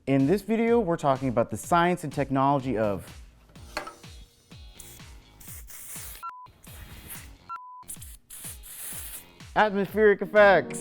In this video, we're talking about the science and technology of atmospheric effects.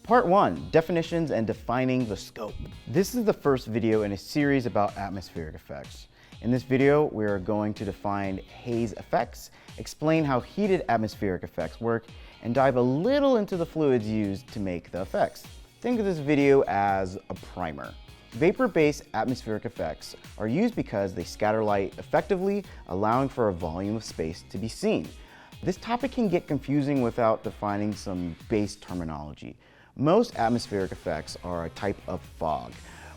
Part 1, definitions and defining the scope. This is the first video in a series about atmospheric effects. In this video, we are going to define haze effects, explain how heated atmospheric effects work, and dive a little into the fluids used to make the effects. Think of this video as a primer. Vapor-based atmospheric effects are used because they scatter light effectively, allowing for a volume of space to be seen. This topic can get confusing without defining some base terminology. Most atmospheric effects are a type of fog.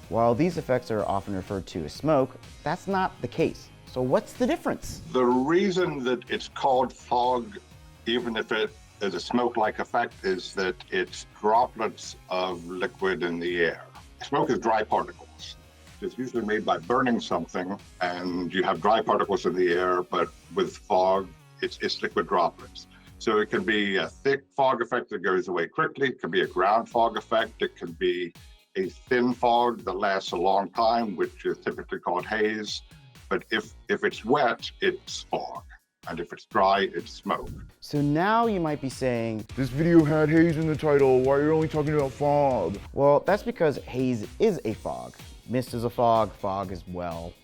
While these effects are often referred to as smoke, that's not the case. So what's the difference? The reason that it's called fog, even if it is a smoke-like effect, is that it's droplets of liquid in the air. Smoke is dry particles. It's usually made by burning something, and you have dry particles in the air, but with fog, it's liquid droplets. So it can be a thick fog effect that goes away quickly. It can be a ground fog effect. It can be a thin fog that lasts a long time, which is typically called haze. But if it's wet, it's fog. And if it's dry, it's smoke. So now you might be saying, this video had haze in the title, why are you only talking about fog? well, that's because haze is a fog. Mist is a fog, fog is, well,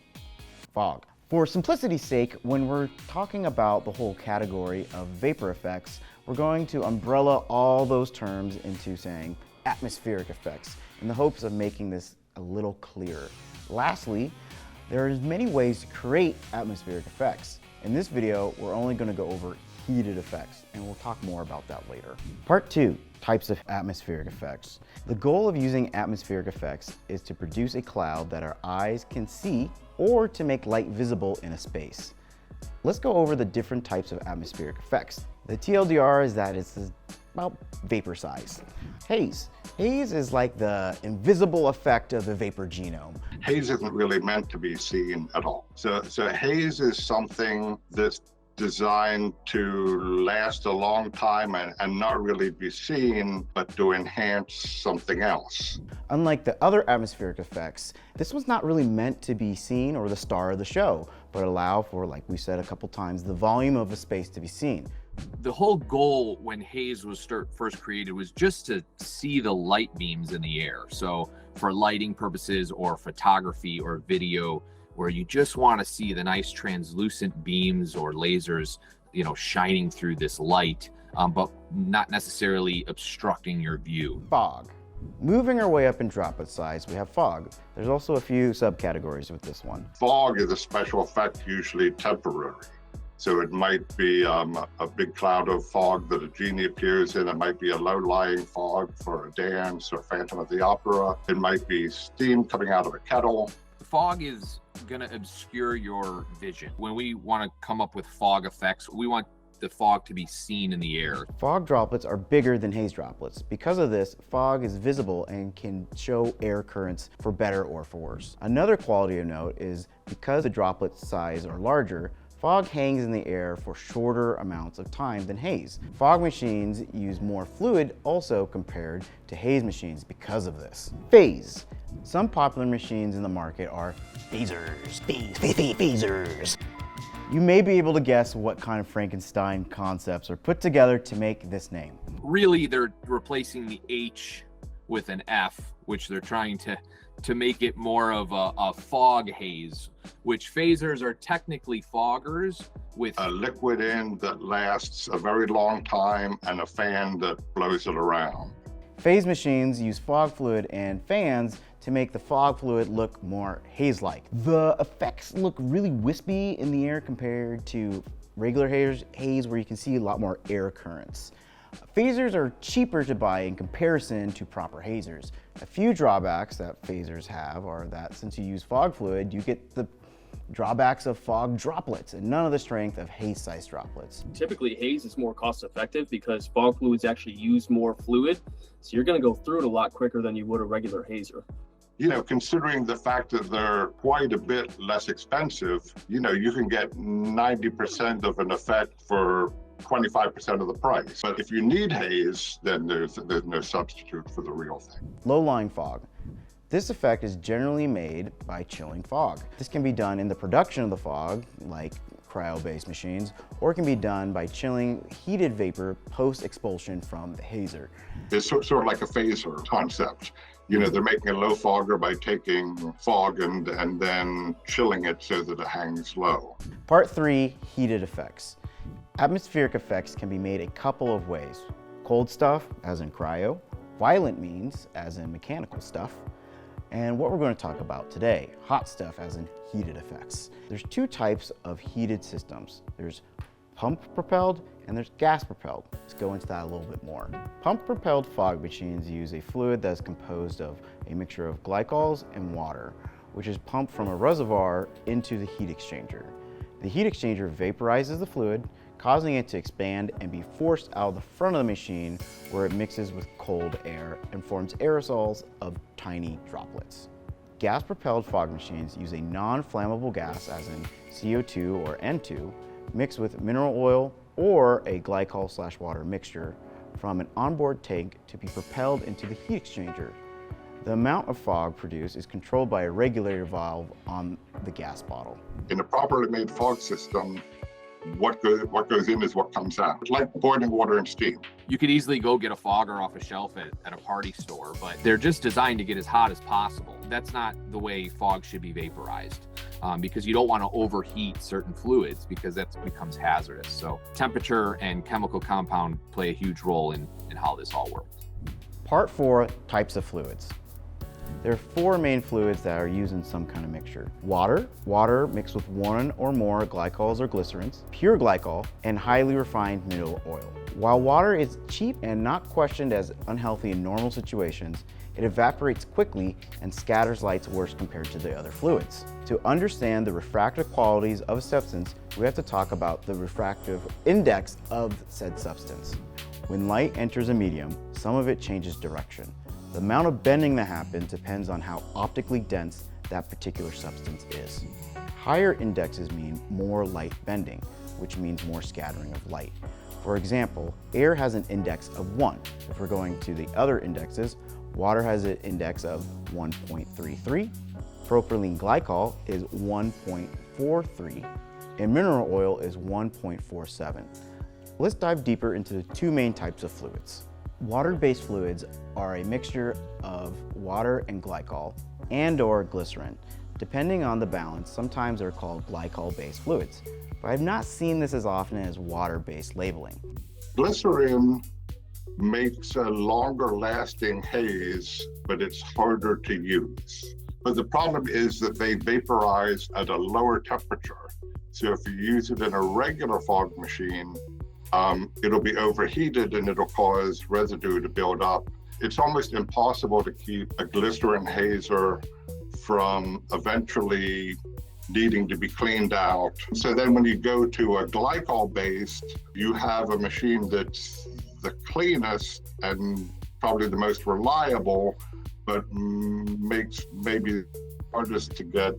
fog. For simplicity's sake, when we're talking about the whole category of vapor effects, we're going to umbrella all those terms into saying atmospheric effects in the hopes of making this a little clearer. Lastly, there are many ways to create atmospheric effects. In this video, we're only going to go over heated effects, and we'll talk more about that later. Part 2, types of atmospheric effects. The goal of using atmospheric effects is to produce a cloud that our eyes can see or to make light visible in a space. Let's go over the different types of atmospheric effects. The TLDR is that it's about vapor size. Haze. Haze is like the invisible effect of the vapor genome. Haze isn't really meant to be seen at all. So haze is something that's designed to last a long time and not really be seen, but to enhance something else. Unlike the other atmospheric effects, this was not really meant to be seen or the star of the show, but allow for, like we said a couple times, the volume of a space to be seen. The whole goal when haze was first created was just to see the light beams in the air. So for lighting purposes or photography or video, where you just want to see the nice translucent beams or lasers, shining through this light, but not necessarily obstructing your view. Fog. Moving our way up in droplet size, we have fog. There's also a few subcategories with this one. Fog is a special effect, usually temporary. So it might be a big cloud of fog that a genie appears in. It might be a low-lying fog for a dance or Phantom of the Opera. It might be steam coming out of a kettle. Fog is going to obscure your vision. When we want to come up with fog effects, we want the fog to be seen in the air. Fog droplets are bigger than haze droplets. Because of this, fog is visible and can show air currents for better or for worse. Another quality of note is because the droplet size are larger, fog hangs in the air for shorter amounts of time than haze. Fog machines use more fluid also compared to haze machines because of this. Faze. Some popular machines in the market are phasers. Phasers. You may be able to guess what kind of Frankenstein concepts are put together to make this name. Really, they're replacing the H with an F, which they're trying to make it more of a fog haze, which phasers are technically foggers with a liquid in that lasts a very long time and a fan that blows it around. Faze machines use fog fluid and fans to make the fog fluid look more haze-like. The effects look really wispy in the air compared to regular haze where you can see a lot more air currents. Phasers are cheaper to buy in comparison to proper hazers. A few drawbacks that phasers have are that since you use fog fluid, you get the drawbacks of fog droplets and none of the strength of haze-sized droplets. Typically, haze is more cost-effective because fog fluids actually use more fluid, so you're going to go through it a lot quicker than you would a regular hazer. Considering the fact that they're quite a bit less expensive, you can get 90% of an effect for 25% of the price. But if you need haze, then there's no substitute for the real thing. Low-lying fog. This effect is generally made by chilling fog. This can be done in the production of the fog, like cryo-based machines, or it can be done by chilling heated vapor post-expulsion from the hazer. It's sort of like a phaser concept. You know, they're making a low fogger by taking fog and then chilling it so that it hangs low. Part 3, heated effects. Atmospheric effects can be made a couple of ways. Cold stuff, as in cryo, violent means, as in mechanical stuff, and what we're going to talk about today, hot stuff, as in heated effects. There's two types of heated systems. There's pump-propelled and there's gas-propelled. Let's go into that a little bit more. Pump-propelled fog machines use a fluid that is composed of a mixture of glycols and water, which is pumped from a reservoir into the heat exchanger. The heat exchanger vaporizes the fluid, causing it to expand and be forced out of the front of the machine, where it mixes with cold air and forms aerosols of tiny droplets. Gas-propelled fog machines use a non-flammable gas, as in CO2 or N2, mixed with mineral oil or a glycol/water mixture from an onboard tank to be propelled into the heat exchanger. The amount of fog produced is controlled by a regulator valve on the gas bottle. In a properly made fog system, what goes in is what comes out. It's like boiling water and steam. You could easily go get a fogger off a shelf at a party store, but they're just designed to get as hot as possible. That's not the way fog should be vaporized, because you don't want to overheat certain fluids, because that becomes hazardous. So temperature and chemical compound play a huge role in how this all works. Part 4, types of fluids. There are 4 main fluids that are used in some kind of mixture. Water mixed with 1 or more glycols or glycerins, pure glycol, and highly refined mineral oil. While water is cheap and not questioned as unhealthy in normal situations, it evaporates quickly and scatters lights worse compared to the other fluids. To understand the refractive qualities of a substance, we have to talk about the refractive index of said substance. When light enters a medium, some of it changes direction. The amount of bending that happens depends on how optically dense that particular substance is. Higher indexes mean more light bending, which means more scattering of light. For example, air has an index of 1. If we're going to the other indexes, water has an index of 1.33, propylene glycol is 1.43, and mineral oil is 1.47. Let's dive deeper into the 2 main types of fluids. Water-based fluids are a mixture of water and glycol and/or glycerin. Depending on the balance, sometimes they're called glycol-based fluids, but I've not seen this as often as water-based labeling. Glycerin makes a longer lasting haze, but it's harder to use. But the problem is that they vaporize at a lower temperature. So if you use it in a regular fog machine, it'll be overheated and it'll cause residue to build up. It's almost impossible to keep a glycerin hazer from eventually needing to be cleaned out. So then when you go to a glycol-based, you have a machine that's the cleanest and probably the most reliable, but makes maybe hardest to get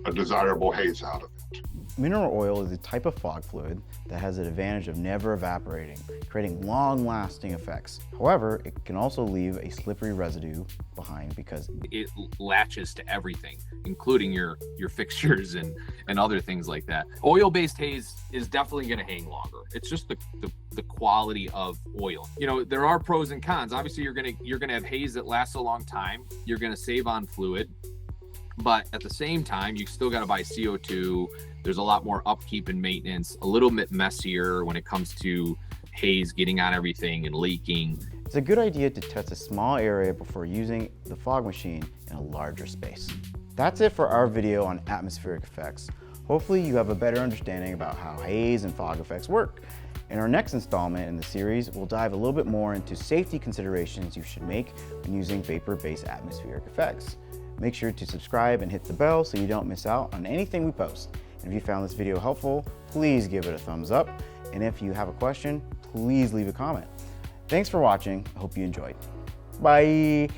a desirable haze out of it. Mineral oil is a type of fog fluid that has an advantage of never evaporating, creating long-lasting effects. However, it can also leave a slippery residue behind because it latches to everything, including your fixtures and other things like that. Oil-based haze is definitely going to hang longer. It's just the quality of oil. You know, there are pros and cons. Obviously, you're gonna have haze that lasts a long time. You're going to save on fluid. But at the same time, you still got to buy CO2. There's a lot more upkeep and maintenance, a little bit messier when it comes to haze getting on everything and leaking. It's a good idea to test a small area before using the fog machine in a larger space. That's it for our video on atmospheric effects. Hopefully you have a better understanding about how haze and fog effects work. In our next installment in the series, we'll dive a little bit more into safety considerations you should make when using vapor-based atmospheric effects. Make sure to subscribe and hit the bell so you don't miss out on anything we post. And if you found this video helpful, please give it a thumbs up. And if you have a question, please leave a comment. Thanks for watching. I hope you enjoyed. Bye.